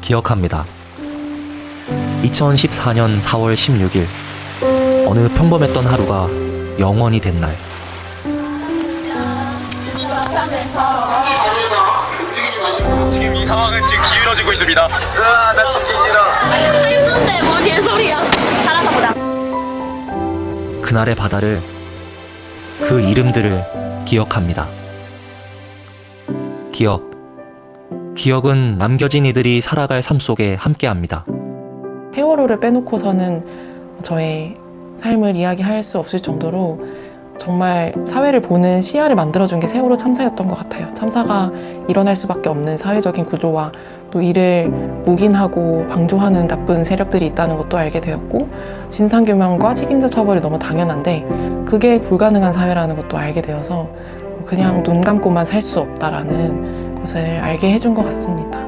기억합니다. 2014년 4월 16일 어느 평범했던 하루가 영원히 된 날. 지금 이 상황은 지금 기울어지고 있습니다. 으아, 나 듣기 싫어. 다 있는데 뭐 개소리야. 살아서 보자. 그날의 바다를, 그 이름들을 기억합니다. 기억은 남겨진 이들이 살아갈 삶 속에 함께합니다. 세월호를 빼놓고서는 저의 삶을 이야기할 수 없을 정도로 정말 사회를 보는 시야를 만들어준 게 세월호 참사였던 것 같아요. 참사가 일어날 수밖에 없는 사회적인 구조와 또 이를 묵인하고 방조하는 나쁜 세력들이 있다는 것도 알게 되었고, 진상규명과 책임자 처벌이 너무 당연한데 그게 불가능한 사회라는 것도 알게 되어서 그냥 눈 감고만 살 수 없다라는 것을 알게 해준 것 같습니다.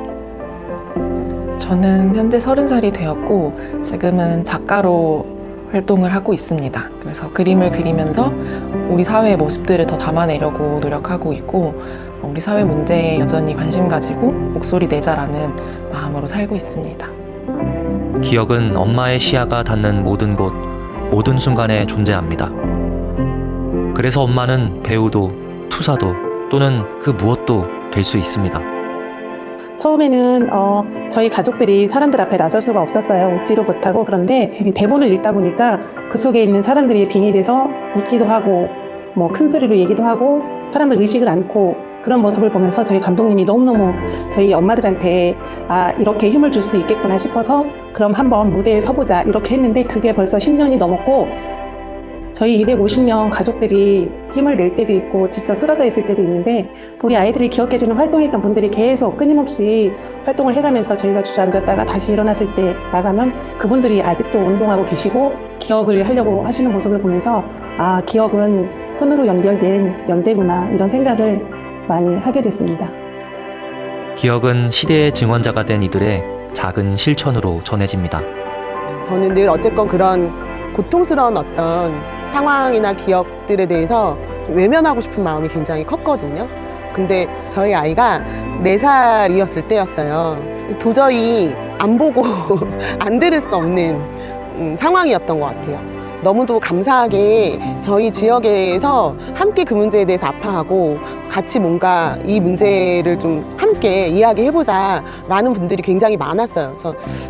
저는 현재 30살이 되었고 지금은 작가로 활동을 하고 있습니다. 그래서 그림을 그리면서 우리 사회의 모습들을 더 담아내려고 노력하고 있고, 우리 사회 문제에 여전히 관심 가지고 목소리 내자라는 마음으로 살고 있습니다. 기억은 엄마의 시야가 닿는 모든 곳, 모든 순간에 존재합니다. 그래서 엄마는 배우도, 투사도 또는 그 무엇도 될 수 있습니다. 처음에는 저희 가족들이 사람들 앞에 나설 수가 없었어요. 웃지도 못하고. 그런데 대본을 읽다 보니까 그 속에 있는 사람들의 빙의돼서 웃기도 하고 뭐 큰 소리로 얘기도 하고 사람을 의식을 않고 그런 모습을 보면서 저희 감독님이 너무너무 저희 엄마들한테 이렇게 힘을 줄 수도 있겠구나 싶어서 그럼 한번 무대에 서보자 이렇게 했는데 그게 벌써 10년이 넘었고, 저희 250명 가족들이 힘을 낼 때도 있고 진짜 쓰러져 있을 때도 있는데 우리 아이들을 기억해주는 활동했던 분들이 계속 끊임없이 활동을 해가면서 저희가 주저앉았다가 다시 일어났을 때 나가면 그분들이 아직도 운동하고 계시고 기억을 하려고 하시는 모습을 보면서 기억은 끈으로 연결된 연대구나 이런 생각을 많이 하게 됐습니다. 기억은 시대의 증언자가 된 이들의 작은 실천으로 전해집니다. 저는 늘 어쨌건 그런 고통스러운 어떤 상황이나 기억들에 대해서 좀 외면하고 싶은 마음이 굉장히 컸거든요. 근데 저희 아이가 4살이었을 때였어요. 도저히 안 보고 안 들을 수 없는 상황이었던 것 같아요. 너무도 감사하게 저희 지역에서 함께 그 문제에 대해서 아파하고 같이 뭔가 이 문제를 좀 함께 이야기해보자 라는 분들이 굉장히 많았어요.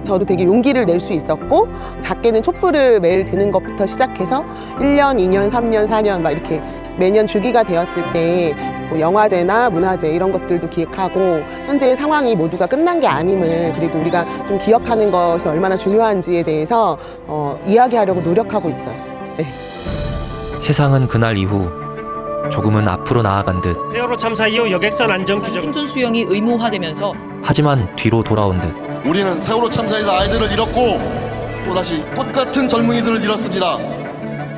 저도 되게 용기를 낼 수 있었고, 작게는 촛불을 매일 드는 것부터 시작해서 1년, 2년, 3년, 4년 막 이렇게 매년 주기가 되었을 때 뭐 영화제나 문화제 이런 것들도 기획하고 현재의 상황이 모두가 끝난 게 아님을, 그리고 우리가 좀 기억하는 것이 얼마나 중요한지에 대해서 이야기하려고 노력하고 있어요. 네. 세상은 그날 이후 조금은 앞으로 나아간 듯, 세월호 참사 이후 여객선 안전 규정 생존 수영이 의무화되면서 하지만 뒤로 돌아온 듯. 우리는 세월호 참사에서 아이들을 잃었고 또다시 꽃같은 젊은이들을 잃었습니다.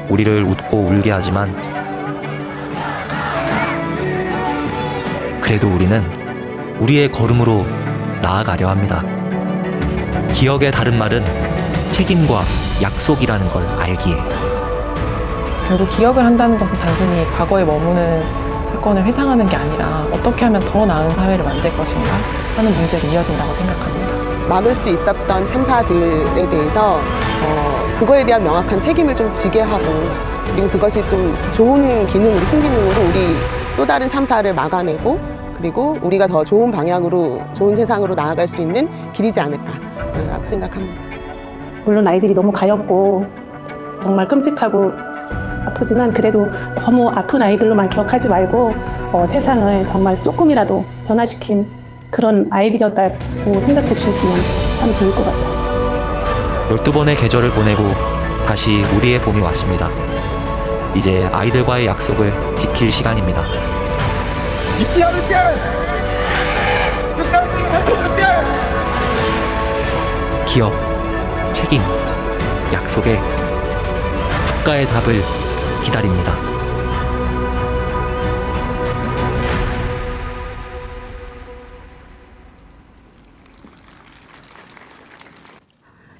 우리를 웃고 울게 하지만 그래도 우리는 우리의 걸음으로 나아가려 합니다. 기억의 다른 말은 책임과 약속이라는 걸 알기에. 결국 기억을 한다는 것은 단순히 과거에 머무는 사건을 회상하는 게 아니라 어떻게 하면 더 나은 사회를 만들 것인가 하는 문제로 이어진다고 생각합니다. 막을 수 있었던 참사들에 대해서 그거에 대한 명확한 책임을 좀 지게 하고, 그리고 그것이 좀 좋은 기능으로, 순기능으로 우리 또 다른 참사를 막아내고, 그리고 우리가 더 좋은 방향으로, 좋은 세상으로 나아갈 수 있는 길이지 않을까라고 생각합니다. 물론 아이들이 너무 가엾고 정말 끔찍하고 아프지만 그래도 너무 아픈 아이들로만 기억하지 말고 세상을 정말 조금이라도 변화시킨 그런 아이들이었다고 생각해 주셨으면 참 좋을 것 같아요. 12번의 계절을 보내고 다시 우리의 봄이 왔습니다. 이제 아이들과의 약속을 지킬 시간입니다. 잊지 않을게! 끝까지 해줄게! 기억, 책임, 약속에 국가의 답을 기다립니다.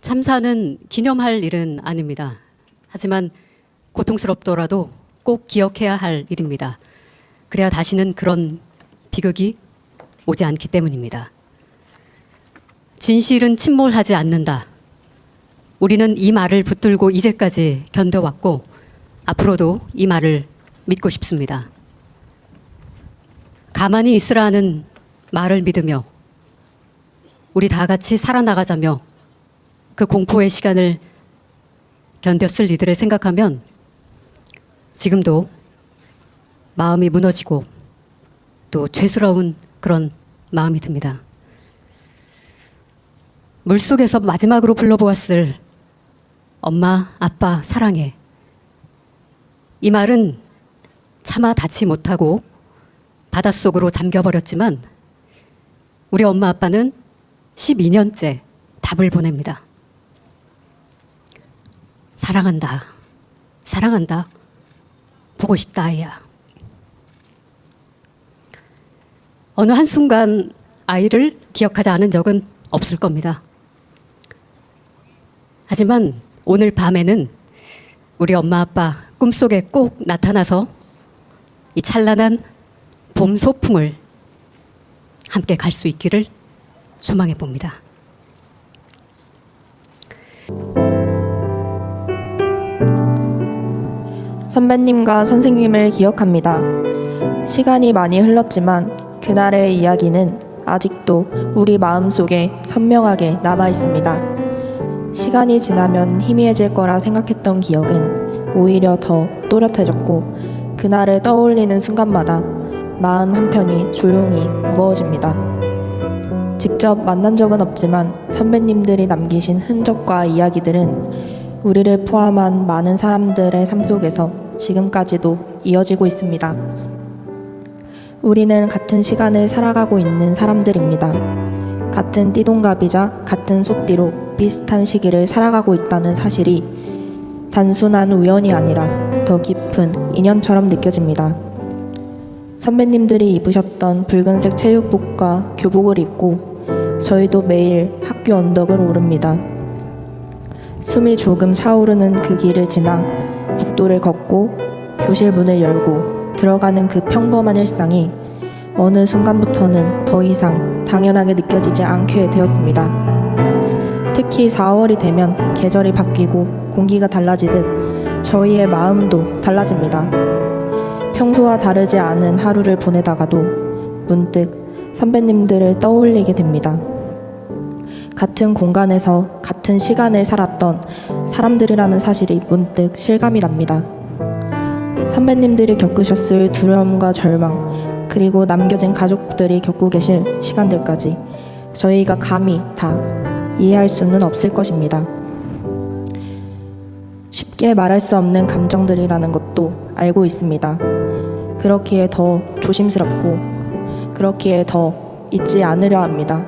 참사는 기념할 일은 아닙니다. 하지만 고통스럽더라도 꼭 기억해야 할 일입니다. 그래야 다시는 그런 비극이 오지 않기 때문입니다. 진실은 침몰하지 않는다. 우리는 이 말을 붙들고 이제까지 견뎌왔고 앞으로도 이 말을 믿고 싶습니다. 가만히 있으라는 말을 믿으며 우리 다 같이 살아나가자며 그 공포의 시간을 견뎠을 이들을 생각하면 지금도 마음이 무너지고 또 죄스러운 그런 마음이 듭니다. 물속에서 마지막으로 불러보았을 엄마, 아빠, 사랑해. 이 말은 차마 닿지 못하고 바닷속으로 잠겨버렸지만 우리 엄마, 아빠는 12년째 답을 보냅니다. 사랑한다. 사랑한다. 보고 싶다, 아이야. 어느 한순간 아이를 기억하지 않은 적은 없을 겁니다. 하지만 오늘 밤에는 우리 엄마 아빠 꿈속에 꼭 나타나서 이 찬란한 봄 소풍을 함께 갈 수 있기를 소망해 봅니다. 선배님과 선생님을 기억합니다. 시간이 많이 흘렀지만 그날의 이야기는 아직도 우리 마음속에 선명하게 남아 있습니다. 시간이 지나면 희미해질 거라 생각했던 기억은 오히려 더 또렷해졌고 그날을 떠올리는 순간마다 마음 한편이 조용히 무거워집니다. 직접 만난 적은 없지만 선배님들이 남기신 흔적과 이야기들은 우리를 포함한 많은 사람들의 삶 속에서 지금까지도 이어지고 있습니다. 우리는 같은 시간을 살아가고 있는 사람들입니다. 같은 띠동갑이자 같은 소띠로 비슷한 시기를 살아가고 있다는 사실이 단순한 우연이 아니라 더 깊은 인연처럼 느껴집니다. 선배님들이 입으셨던 붉은색 체육복과 교복을 입고 저희도 매일 학교 언덕을 오릅니다. 숨이 조금 차오르는 그 길을 지나 복도를 걷고 교실 문을 열고 들어가는 그 평범한 일상이 어느 순간부터는 더 이상 당연하게 느껴지지 않게 되었습니다. 특히 4월이 되면 계절이 바뀌고 공기가 달라지듯 저희의 마음도 달라집니다. 평소와 다르지 않은 하루를 보내다가도 문득 선배님들을 떠올리게 됩니다. 같은 공간에서 같은 시간을 살았던 사람들이라는 사실이 문득 실감이 납니다. 선배님들이 겪으셨을 두려움과 절망, 그리고 남겨진 가족들이 겪고 계실 시간들까지 저희가 감히 다 이해할 수는 없을 것입니다. 쉽게 말할 수 없는 감정들이라는 것도 알고 있습니다. 그렇기에 더 조심스럽고 그렇기에 더 잊지 않으려 합니다.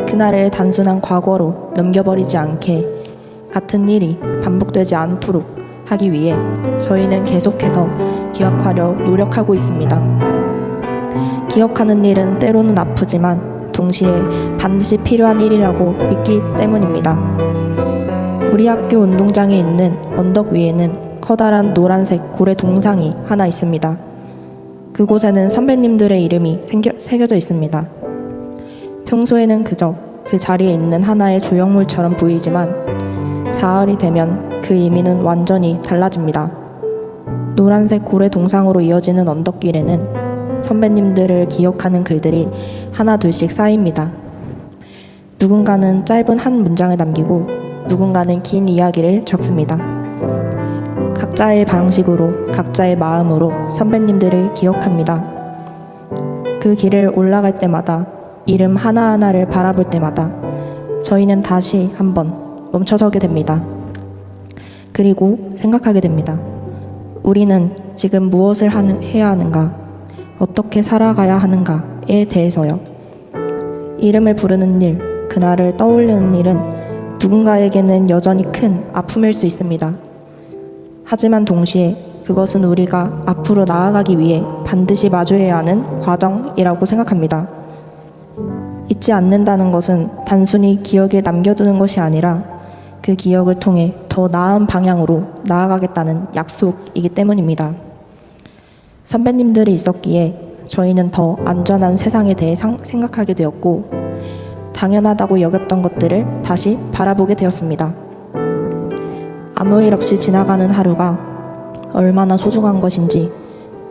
그날을 단순한 과거로 넘겨버리지 않게 같은 일이 반복되지 않도록 하기 위해 저희는 계속해서 기억하려 노력하고 있습니다. 기억하는 일은 때로는 아프지만 동시에 반드시 필요한 일이라고 믿기 때문입니다. 우리 학교 운동장에 있는 언덕 위에는 커다란 노란색 고래 동상이 하나 있습니다. 그곳에는 선배님들의 이름이 새겨져 있습니다. 평소에는 그저 그 자리에 있는 하나의 조형물처럼 보이지만 사흘이 되면 그 의미는 완전히 달라집니다. 노란색 고래 동상으로 이어지는 언덕길에는 선배님들을 기억하는 글들이 하나 둘씩 쌓입니다. 누군가는 짧은 한 문장을 남기고 누군가는 긴 이야기를 적습니다. 각자의 방식으로 각자의 마음으로 선배님들을 기억합니다. 그 길을 올라갈 때마다 이름 하나하나를 바라볼 때마다 저희는 다시 한번 멈춰서게 됩니다. 그리고 생각하게 됩니다. 우리는 지금 무엇을 해야 하는가, 어떻게 살아가야 하는가에 대해서요. 이름을 부르는 일, 그날을 떠올리는 일은 누군가에게는 여전히 큰 아픔일 수 있습니다. 하지만 동시에 그것은 우리가 앞으로 나아가기 위해 반드시 마주해야 하는 과정이라고 생각합니다. 잊지 않는다는 것은 단순히 기억에 남겨두는 것이 아니라 그 기억을 통해 더 나은 방향으로 나아가겠다는 약속이기 때문입니다. 선배님들이 있었기에 저희는 더 안전한 세상에 대해 생각하게 되었고 당연하다고 여겼던 것들을 다시 바라보게 되었습니다. 아무 일 없이 지나가는 하루가 얼마나 소중한 것인지,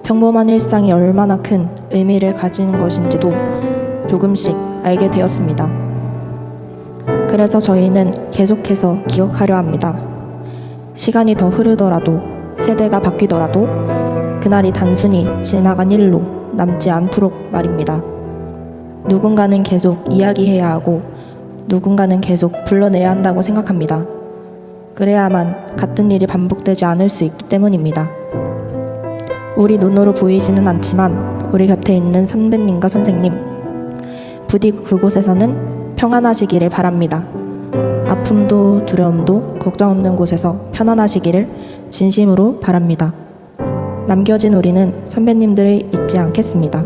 평범한 일상이 얼마나 큰 의미를 가지는 것인지도 조금씩 알게 되었습니다. 그래서 저희는 계속해서 기억하려 합니다. 시간이 더 흐르더라도, 세대가 바뀌더라도 그날이 단순히 지나간 일로 남지 않도록 말입니다. 누군가는 계속 이야기해야 하고 누군가는 계속 불러내야 한다고 생각합니다. 그래야만 같은 일이 반복되지 않을 수 있기 때문입니다. 우리 눈으로 보이지는 않지만 우리 곁에 있는 선배님과 선생님, 부디 그곳에서는 평안하시기를 바랍니다. 아픔도 두려움도 걱정 없는 곳에서 편안하시기를 진심으로 바랍니다. 남겨진 우리는 선배님들을 잊지 않겠습니다.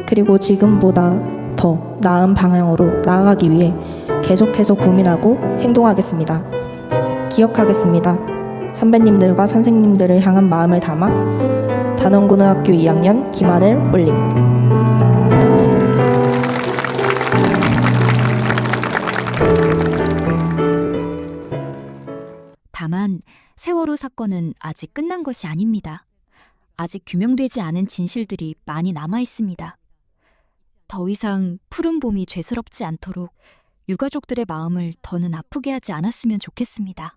그리고 지금보다 더 나은 방향으로 나아가기 위해 계속해서 고민하고 행동하겠습니다. 기억하겠습니다. 선배님들과 선생님들을 향한 마음을 담아 단원고등학교 2학년 김하늘 올림. 다만 세월호 사건은 아직 끝난 것이 아닙니다. 아직 규명되지 않은 진실들이 많이 남아 있습니다. 더 이상 푸른 봄이 죄스럽지 않도록 유가족들의 마음을 더는 아프게 하지 않았으면 좋겠습니다.